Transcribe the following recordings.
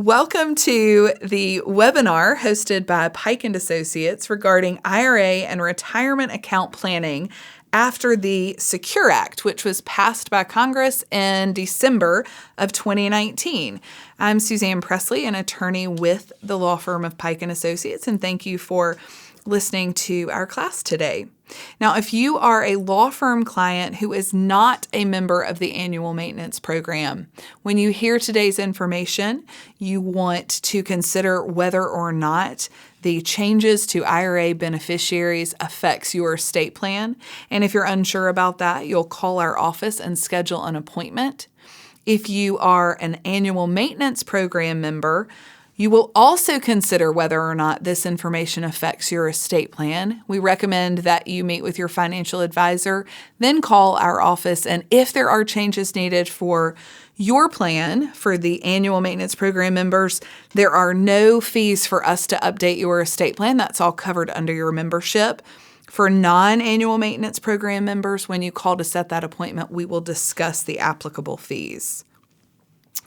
Welcome to the webinar hosted by Pike & Associates regarding IRA and retirement account planning after the Secure Act, which was passed by Congress in December of 2019. I'm Suzanne Presley, an attorney with the law firm of Pike & Associates, and thank you for listening to our class today. Now, if you are a law firm client who is not a member of the annual maintenance program, when you hear today's information, you want to consider whether or not the changes to IRA beneficiaries affects your estate plan. And if you're unsure about that, you'll call our office and schedule an appointment. If you are an annual maintenance program member, you will also consider whether or not this information affects your estate plan. We recommend that you meet with your financial advisor, then call our office, and if there are changes needed for your plan for the annual maintenance program members, there are no fees for us to update your estate plan. That's all covered under your membership. For non-annual maintenance program members, when you call to set that appointment, we will discuss the applicable fees.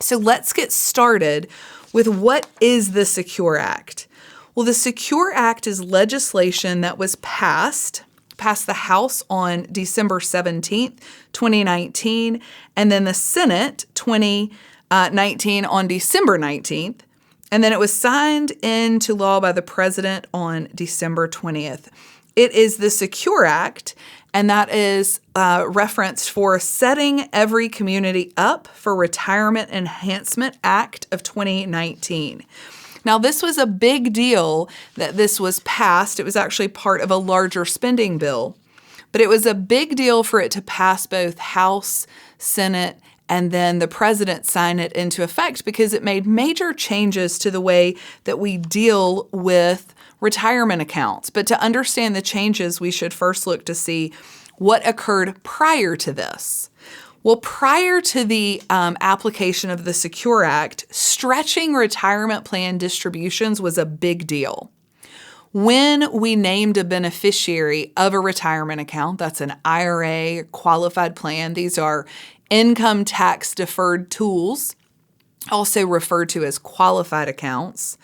So let's get started with what is the Secure Act. Well, the Secure Act is legislation that was passed the House on December 17th, 2019, and then the Senate 2019 on December 19th, and then it was signed into law by the President on December 20th. It is the Secure Act, and that is referenced for Setting Every Community Up for Retirement Enhancement Act of 2019. Now, this was a big deal that this was passed. It was actually part of a larger spending bill, but it was a big deal for it to pass both House, Senate, and then the president sign it into effect because it made major changes to the way that we deal with retirement accounts. But to understand the changes, we should first look to see what occurred prior to this. Well, prior to the application of the Secure Act, stretching retirement plan distributions was a big deal. When we named a beneficiary of a retirement account, that's an IRA, qualified plan. These are income tax deferred tools, also referred to as qualified accounts.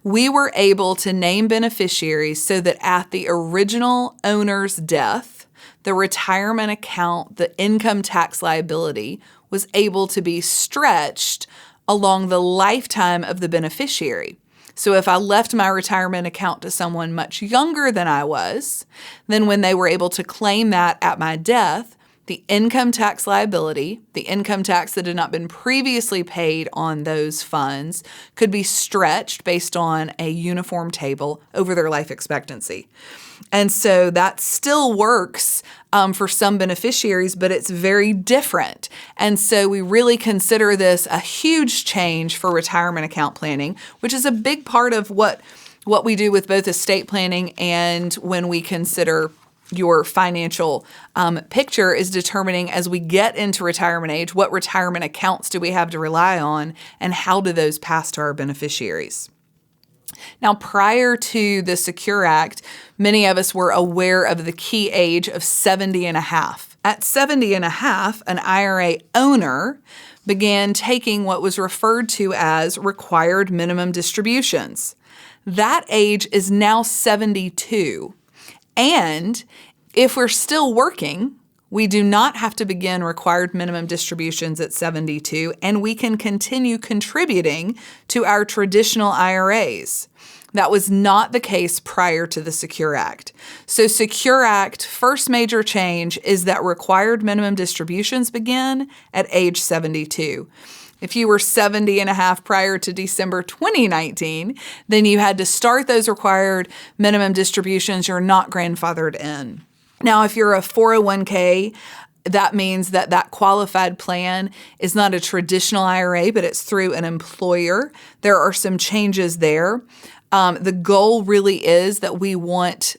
We were able to name beneficiaries so that at the original owner's death, the retirement account, the income tax liability, was able to be stretched along the lifetime of the beneficiary. So if I left my retirement account to someone much younger than I was, then when they were able to claim that at my death, the income tax liability, the income tax that had not been previously paid on those funds, could be stretched based on a uniform table over their life expectancy. And so that still works for some beneficiaries, but it's very different. And so we really consider this a huge change for retirement account planning, which is a big part of what we do with both estate planning and when we consider your financial picture is determining as we get into retirement age, what retirement accounts do we have to rely on and how do those pass to our beneficiaries? Now, prior to the Secure Act, many of us were aware of the key age of 70 and a half. At 70 and a half, an IRA owner began taking what was referred to as required minimum distributions. That age is now 72. And if we're still working, we do not have to begin required minimum distributions at 72, and we can continue contributing to our traditional IRAs. That was not the case prior to the Secure Act. So Secure Act, first major change is that required minimum distributions begin at age 72. If you were 70 and a half prior to December 2019, then you had to start those required minimum distributions. You're not grandfathered in. Now, if you're a 401k, that means that that qualified plan is not a traditional IRA, but it's through an employer. There are some changes there. The goal really is that we want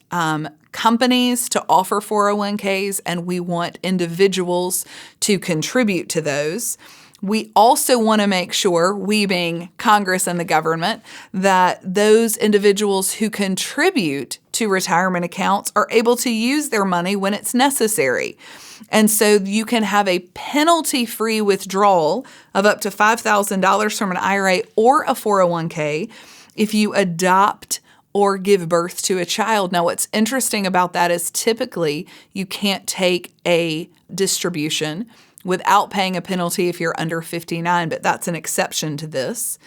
companies to offer 401ks and we want individuals to contribute to those. We also want to make sure, we being Congress and the government, that those individuals who contribute to retirement accounts are able to use their money when it's necessary. And so you can have a penalty-free withdrawal of up to $5,000 from an IRA or a 401k if you adopt or give birth to a child. Now, what's interesting about that is typically you can't take a distribution without paying a penalty if you're under 59, but that's an exception to this.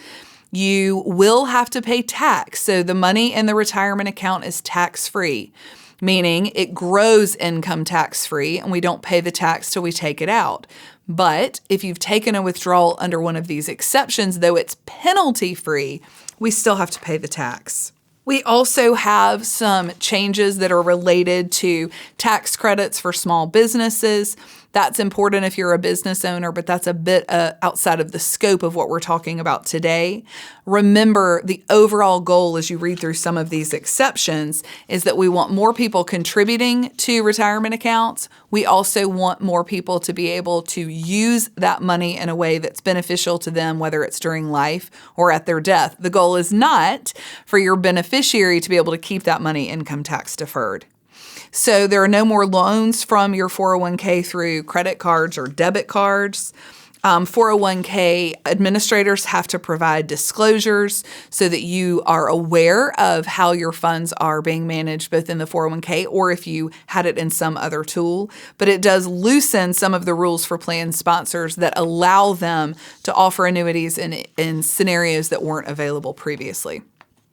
You will have to pay tax. So the money in the retirement account is tax-free, meaning it grows income tax-free and we don't pay the tax till we take it out. But if you've taken a withdrawal under one of these exceptions, though it's penalty-free, we still have to pay the tax. We also have some changes that are related to tax credits for small businesses. That's important if you're a business owner, but that's a bit outside of the scope of what we're talking about today. Remember, the overall goal as you read through some of these exceptions is that we want more people contributing to retirement accounts. We also want more people to be able to use that money in a way that's beneficial to them, whether it's during life or at their death. The goal is not for your beneficiary to be able to keep that money income tax deferred. So there are no more loans from your 401k through credit cards or debit cards. 401k administrators have to provide disclosures so that you are aware of how your funds are being managed both in the 401k or if you had it in some other tool. But it does loosen some of the rules for plan sponsors that allow them to offer annuities in scenarios that weren't available previously.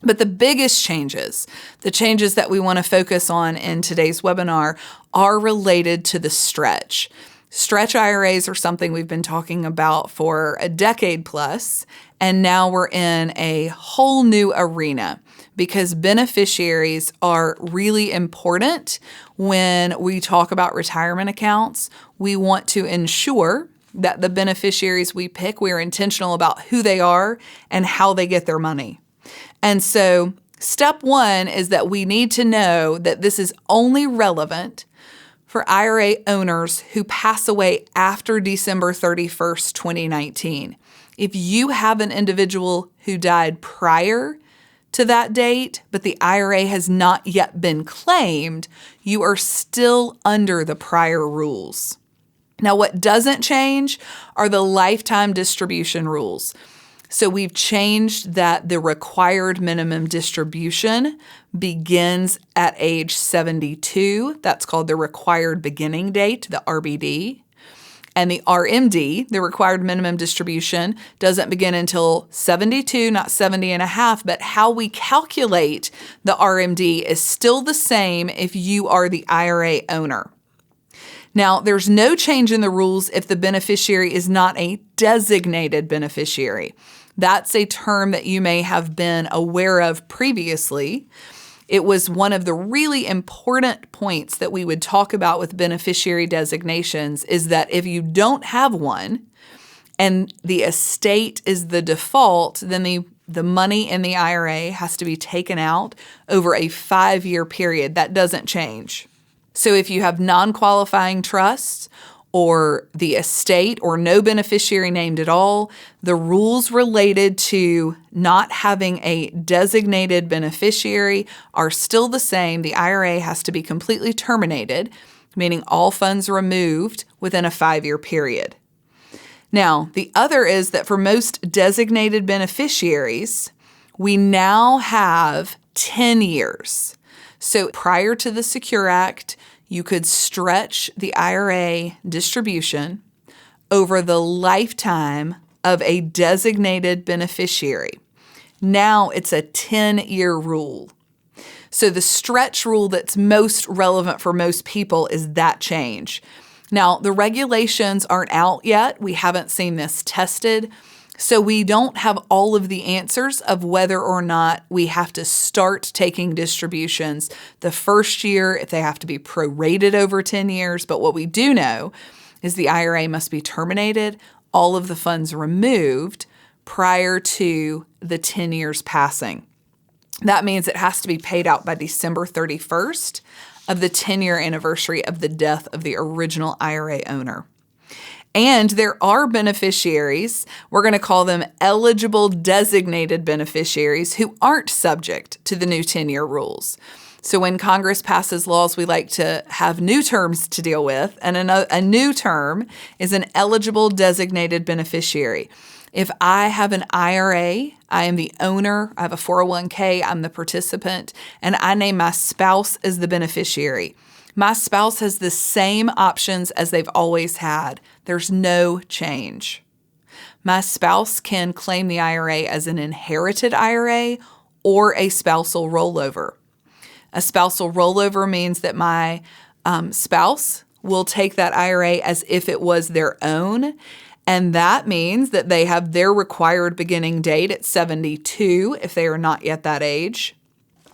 But the biggest changes, the changes that we want to focus on in today's webinar, are related to the stretch. Stretch IRAs are something we've been talking about for a decade plus, and now we're in a whole new arena because beneficiaries are really important when we talk about retirement accounts. We want to ensure that the beneficiaries we pick, we are intentional about who they are and how they get their money. And so step one is that we need to know that this is only relevant for IRA owners who pass away after December 31st, 2019. If you have an individual who died prior to that date, but the IRA has not yet been claimed, you are still under the prior rules. Now, what doesn't change are the lifetime distribution rules. So we've changed that the required minimum distribution begins at age 72. That's called the required beginning date, the RBD. And the RMD, the required minimum distribution, doesn't begin until 72, not 70 and a half, but how we calculate the RMD is still the same if you are the IRA owner. Now, there's no change in the rules if the beneficiary is not a designated beneficiary. That's a term that you may have been aware of previously. It was one of the really important points that we would talk about with beneficiary designations is that if you don't have one and the estate is the default, then the money in the IRA has to be taken out over a 5-year period. That doesn't change. So if you have non-qualifying trusts or the estate or no beneficiary named at all, the rules related to not having a designated beneficiary are still the same. The IRA has to be completely terminated, meaning all funds removed within a 5-year period. Now, the other is that for most designated beneficiaries, we now have 10 years. So prior to the Secure Act, you could stretch the IRA distribution over the lifetime of a designated beneficiary. Now it's a 10-year rule. So the stretch rule that's most relevant for most people is that change. Now, the regulations aren't out yet. We haven't seen this tested. So we don't have all of the answers of whether or not we have to start taking distributions the first year, if they have to be prorated over 10 years. But what we do know is the IRA must be terminated, all of the funds removed prior to the 10 years passing. That means it has to be paid out by December 31st of the 10-year anniversary of the death of the original IRA owner. And there are beneficiaries, we're going to call them eligible designated beneficiaries, who aren't subject to the new 10-year rules. So when Congress passes laws, we like to have new terms to deal with. And a new term is an eligible designated beneficiary. If I have an IRA, I am the owner, I have a 401k, I'm the participant, and I name my spouse as the beneficiary. My spouse has the same options as they've always had. There's no change. My spouse can claim the IRA as an inherited IRA or a spousal rollover. A spousal rollover means that my spouse will take that IRA as if it was their own. And that means that they have their required beginning date at 72 if they are not yet that age.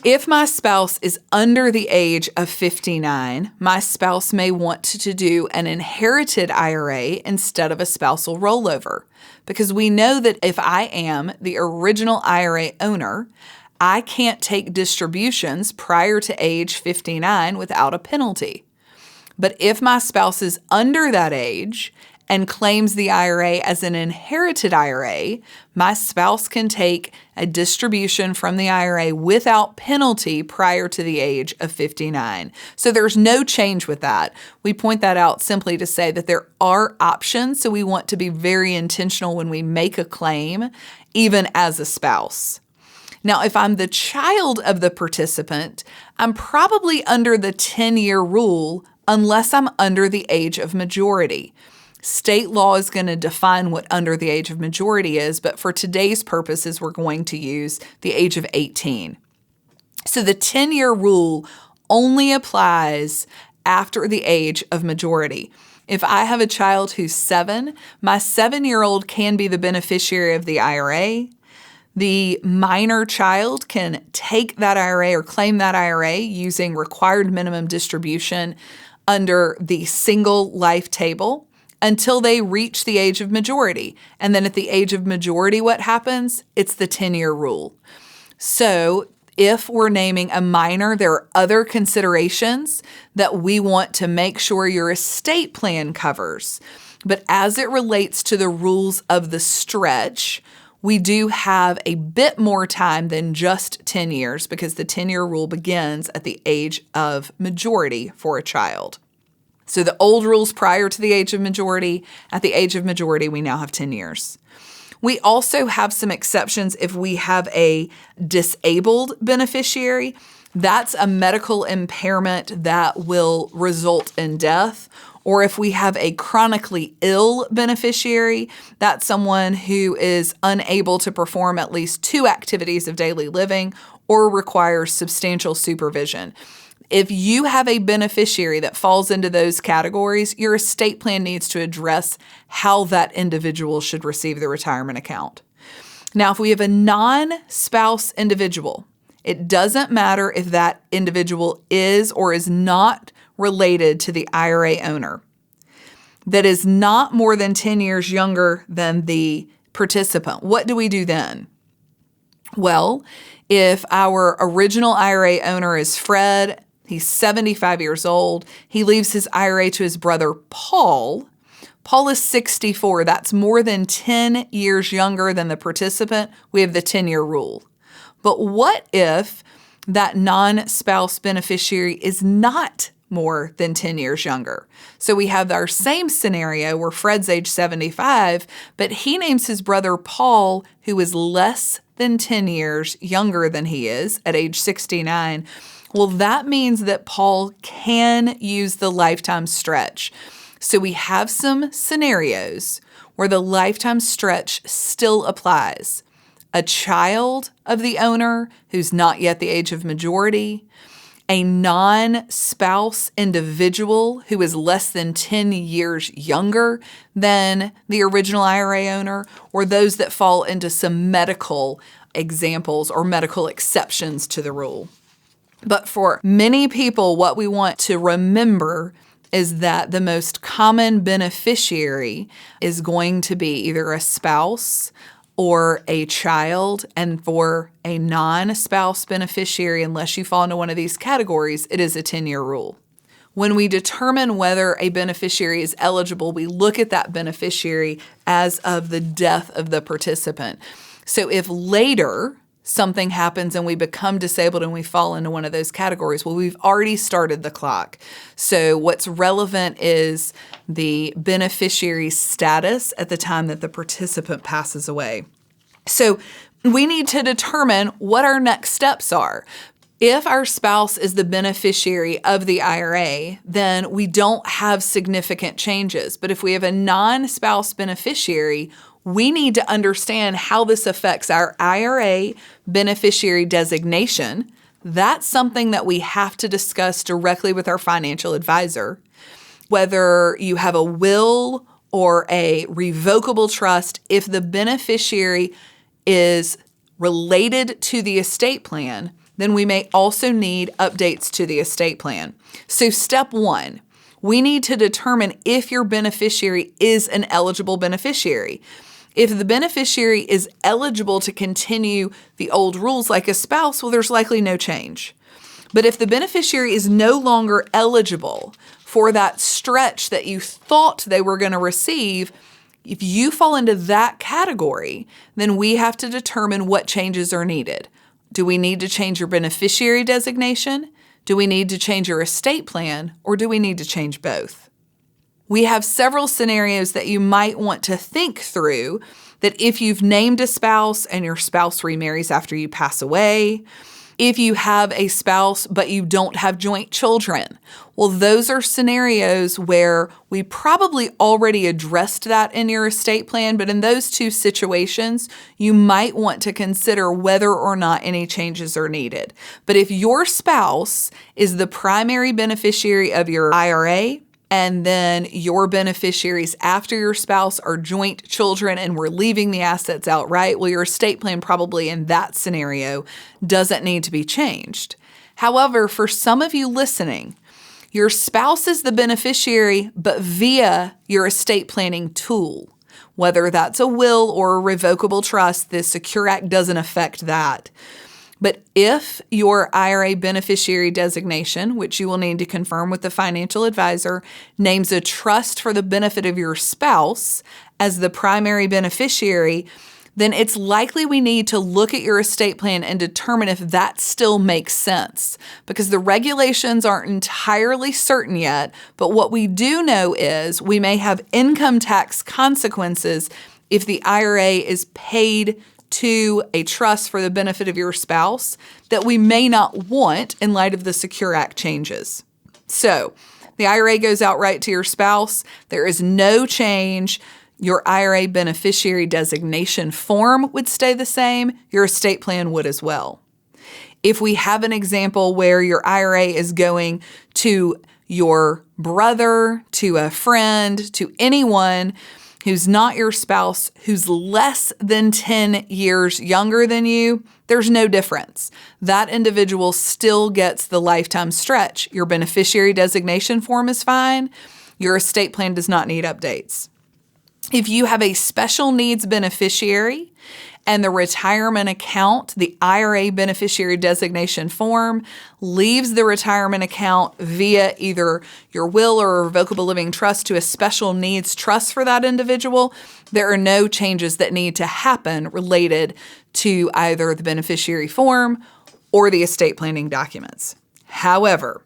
If my spouse is under the age of 59, my spouse may want to do an inherited IRA instead of a spousal rollover, because we know that if I am the original IRA owner, I can't take distributions prior to age 59 without a penalty. But if my spouse is under that age and claims the IRA as an inherited IRA, my spouse can take a distribution from the IRA without penalty prior to the age of 59. So there's no change with that. We point that out simply to say that there are options, so we want to be very intentional when we make a claim, even as a spouse. Now, if I'm the child of the participant, I'm probably under the 10-year rule unless I'm under the age of majority. State law is going to define what under the age of majority is, but for today's purposes, we're going to use the age of 18. So the 10-year rule only applies after the age of majority. If I have a child who's 7, my 7-year-old can be the beneficiary of the IRA. The minor child can take that IRA or claim that IRA using required minimum distribution under the single life table until they reach the age of majority. And then at the age of majority, what happens? It's the 10-year rule. So if we're naming a minor, there are other considerations that we want to make sure your estate plan covers. But as it relates to the rules of the stretch, we do have a bit more time than just 10 years because the 10-year rule begins at the age of majority for a child. So the old rules prior to the age of majority, at the age of majority, we now have 10 years. We also have some exceptions if we have a disabled beneficiary. That's a medical impairment that will result in death. Or if we have a chronically ill beneficiary, that's someone who is unable to perform at least 2 activities of daily living or requires substantial supervision. If you have a beneficiary that falls into those categories, your estate plan needs to address how that individual should receive the retirement account. Now, if we have a non-spouse individual, it doesn't matter if that individual is or is not related to the IRA owner, that is not more than 10 years younger than the participant. What do we do then? Well, if our original IRA owner is Fred, he's 75 years old, he leaves his IRA to his brother Paul. Paul is 64. That's more than 10 years younger than the participant. We have the 10-year rule. But what if that non-spouse beneficiary is not more than 10 years younger? So we have our same scenario where Fred's age 75, but he names his brother Paul, who is less than 10 years younger than he is at age 69. Well, that means that Paul can use the lifetime stretch. So we have some scenarios where the lifetime stretch still applies. A child of the owner who's not yet the age of majority, a non-spouse individual who is less than 10 years younger than the original IRA owner, or those that fall into some medical examples or medical exceptions to the rule. But for many people, what we want to remember is that the most common beneficiary is going to be either a spouse or a child. And for a non-spouse beneficiary, unless you fall into one of these categories, it is a 10-year rule. When we determine whether a beneficiary is eligible, we look at that beneficiary as of the death of the participant. So if later something happens and we become disabled and we fall into one of those categories, well, we've already started the clock. So what's relevant is the beneficiary status at the time that the participant passes away. So we need to determine what our next steps are. If our spouse is the beneficiary of the IRA, then we don't have significant changes. But if we have a non-spouse beneficiary, we need to understand how this affects our IRA beneficiary designation. That's something that we have to discuss directly with our financial advisor. Whether you have a will or a revocable trust, if the beneficiary is related to the estate plan, then we may also need updates to the estate plan. So step one, we need to determine if your beneficiary is an eligible beneficiary. If the beneficiary is eligible to continue the old rules like a spouse, well, there's likely no change. But if the beneficiary is no longer eligible for that stretch that you thought they were going to receive, if you fall into that category, then we have to determine what changes are needed. Do we need to change your beneficiary designation? Do we need to change your estate plan? Or do we need to change both? We have several scenarios that you might want to think through, that if you've named a spouse and your spouse remarries after you pass away, if you have a spouse but you don't have joint children, well, those are scenarios where we probably already addressed that in your estate plan, but in those two situations, you might want to consider whether or not any changes are needed. But if your spouse is the primary beneficiary of your IRA, and then your beneficiaries after your spouse are joint children and we're leaving the assets outright, well, your estate plan probably in that scenario doesn't need to be changed. However, for some of you listening, your spouse is the beneficiary, but via your estate planning tool. Whether that's a will or a revocable trust, the Secure Act doesn't affect that. But if your IRA beneficiary designation, which you will need to confirm with the financial advisor, names a trust for the benefit of your spouse as the primary beneficiary, then it's likely we need to look at your estate plan and determine if that still makes sense, because the regulations aren't entirely certain yet. But what we do know is we may have income tax consequences if the IRA is paid to a trust for the benefit of your spouse that we may not want in light of the Secure Act changes. So the IRA goes outright to your spouse. There is no change. Your IRA beneficiary designation form would stay the same. Your estate plan would as well. If we have an example where your IRA is going to your brother, to a friend, to anyone who's not your spouse, who's less than 10 years younger than you, there's no difference. That individual still gets the lifetime stretch. Your beneficiary designation form is fine. Your estate plan does not need updates. If you have a special needs beneficiary and the retirement account, the IRA beneficiary designation form, leaves the retirement account via either your will or a revocable living trust to a special needs trust for that individual, there are no changes that need to happen related to either the beneficiary form or the estate planning documents. However,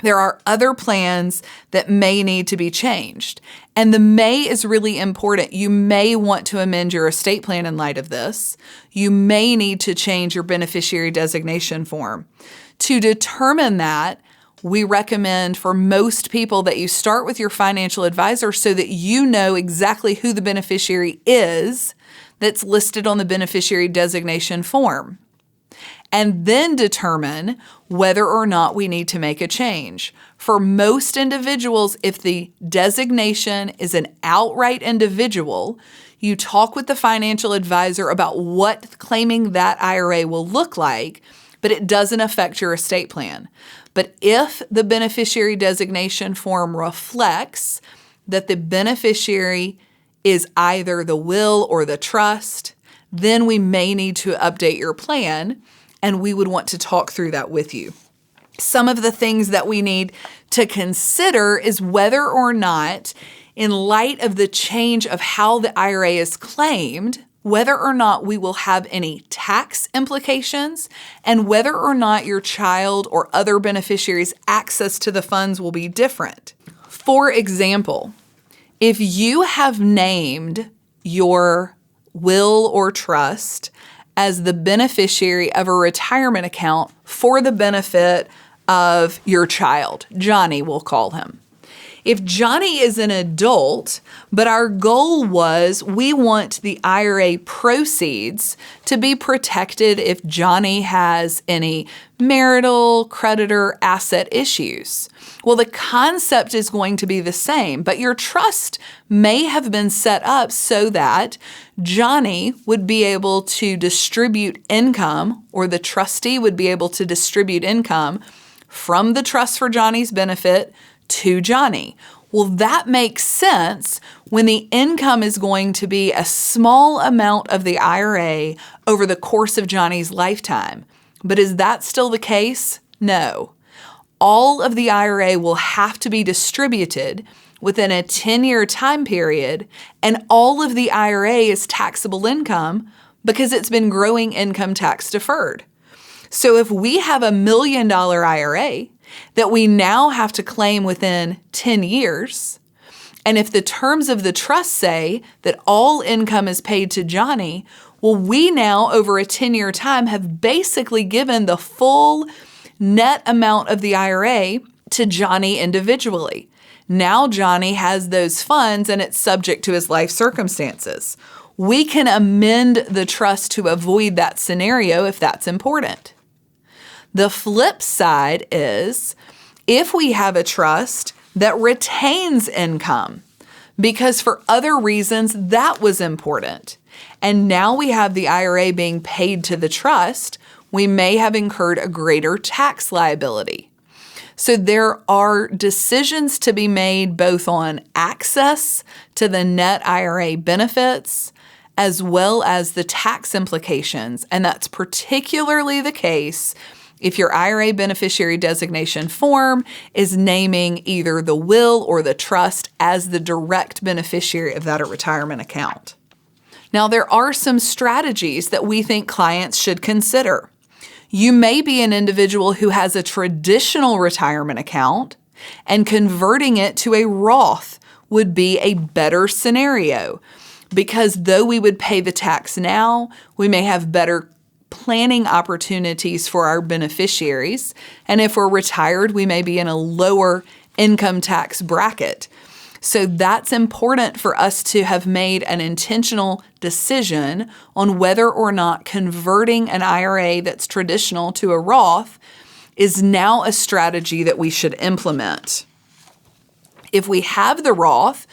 there are other plans that may need to be changed. And the may is really important. You may want to amend your estate plan in light of this. You may need to change your beneficiary designation form. To determine that, we recommend for most people that you start with your financial advisor so that you know exactly who the beneficiary is that's listed on the beneficiary designation form, and then determine whether or not we need to make a change. For most individuals, if the designation is an outright individual, you talk with the financial advisor about what claiming that IRA will look like, but it doesn't affect your estate plan. But if the beneficiary designation form reflects that the beneficiary is either the will or the trust, then we may need to update your plan, and we would want to talk through that with you. Some of the things that we need to consider is whether or not, in light of the change of how the IRA is claimed, whether or not we will have any tax tax implications and whether or not your child or other beneficiaries' access to the funds will be different. For example, if you have named your will or trust as the beneficiary of a retirement account for the benefit of your child, Johnny, we'll call him. If Johnny is an adult, but our goal was we want the IRA proceeds to be protected if Johnny has any marital, creditor, asset issues. Well, the concept is going to be the same, but your trust may have been set up so that Johnny would be able to distribute income, or the trustee would be able to distribute income from the trust for Johnny's benefit to Johnny. Well, that makes sense when the income is going to be a small amount of the IRA over the course of Johnny's lifetime. But is that still the case? No. All of the IRA will have to be distributed within a 10-year time period, and all of the IRA is taxable income because it's been growing income tax deferred. So if we have $1 million IRA that we now have to claim within 10 years, and if the terms of the trust say that all income is paid to Johnny, well, we now, over a 10-year time, have basically given the full net amount of the IRA to Johnny individually. Now Johnny has those funds and it's subject to his life circumstances. We can amend the trust to avoid that scenario if that's important. The flip side is if we have a trust that retains income, because for other reasons that was important, and now we have the IRA being paid to the trust, we may have incurred a greater tax liability. So there are decisions to be made both on access to the net IRA benefits as well as the tax implications, and that's particularly the case if your IRA beneficiary designation form is naming either the will or the trust as the direct beneficiary of that retirement account. Now, there are some strategies that we think clients should consider. You may be an individual who has a traditional retirement account, and converting it to a Roth would be a better scenario because though we would pay the tax now, we may have better planning opportunities for our beneficiaries. And if we're retired, we may be in a lower income tax bracket. So that's important for us to have made an intentional decision on whether or not converting an IRA that's traditional to a Roth is now a strategy that we should implement. If we have the Roth,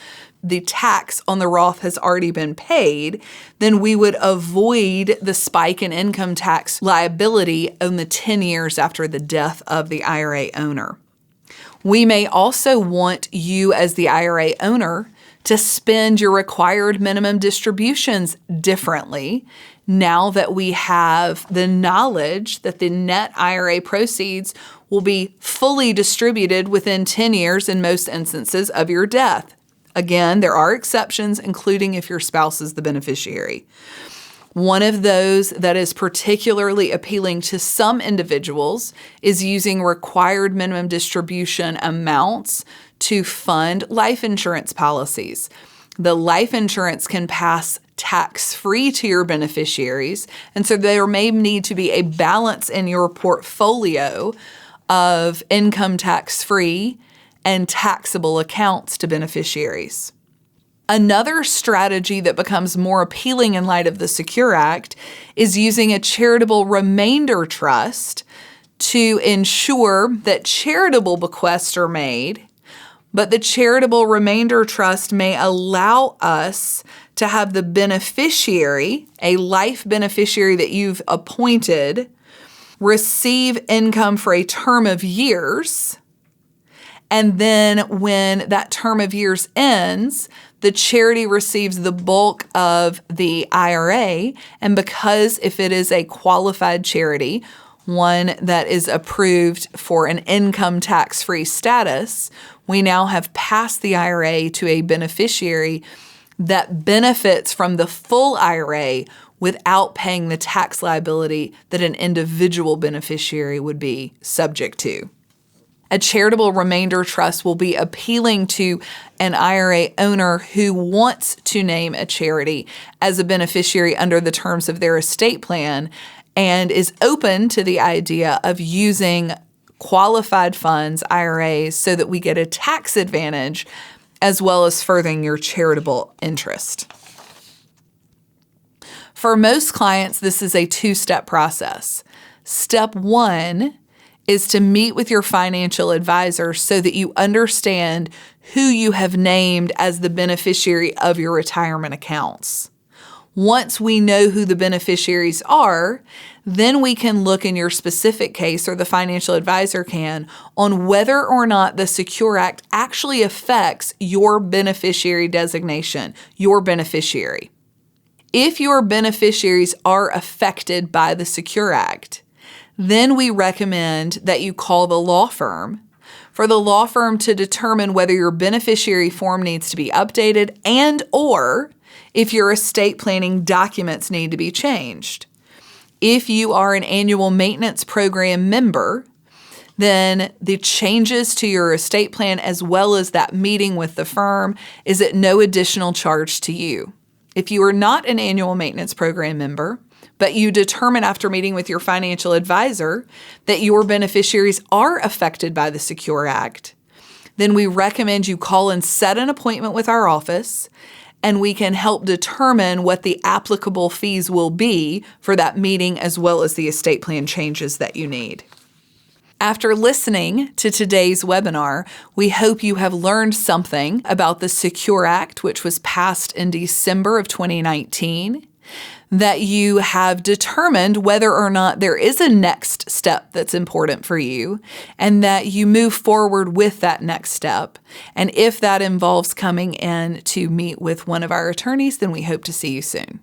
the tax on the Roth has already been paid, then we would avoid the spike in income tax liability in the 10 years after the death of the IRA owner. We may also want you as the IRA owner to spend your required minimum distributions differently now that we have the knowledge that the net IRA proceeds will be fully distributed within 10 years in most instances of your death. Again, there are exceptions, including if your spouse is the beneficiary. One of those that is particularly appealing to some individuals is using required minimum distribution amounts to fund life insurance policies. The life insurance can pass tax-free to your beneficiaries, and so there may need to be a balance in your portfolio of income tax-free and taxable accounts to beneficiaries. Another strategy that becomes more appealing in light of the Secure Act is using a charitable remainder trust to ensure that charitable bequests are made, but the charitable remainder trust may allow us to have the beneficiary, a life beneficiary that you've appointed, receive income for a term of years. And then when that term of years ends, the charity receives the bulk of the IRA. And because if it is a qualified charity, one that is approved for an income tax-free status, we now have passed the IRA to a beneficiary that benefits from the full IRA without paying the tax liability that an individual beneficiary would be subject to. A charitable remainder trust will be appealing to an IRA owner who wants to name a charity as a beneficiary under the terms of their estate plan and is open to the idea of using qualified funds, IRAs, so that we get a tax advantage as well as furthering your charitable interest. For most clients, this is a two-step process. Step one is to meet with your financial advisor so that you understand who you have named as the beneficiary of your retirement accounts. Once we know who the beneficiaries are, then we can look in your specific case, or the financial advisor can, on whether or not the Secure Act actually affects your beneficiary designation, your beneficiary. If your beneficiaries are affected by the Secure Act, then we recommend that you call the law firm for the law firm to determine whether your beneficiary form needs to be updated and or if your estate planning documents need to be changed. If you are an annual maintenance program member, then the changes to your estate plan as well as that meeting with the firm is at no additional charge to you. If you are not an annual maintenance program member, but you determine after meeting with your financial advisor that your beneficiaries are affected by the Secure Act, then we recommend you call and set an appointment with our office, and we can help determine what the applicable fees will be for that meeting as well as the estate plan changes that you need. After listening to today's webinar, we hope you have learned something about the Secure Act, which was passed in December of 2019, that you have determined whether or not there is a next step that's important for you, and that you move forward with that next step. And if that involves coming in to meet with one of our attorneys, then we hope to see you soon.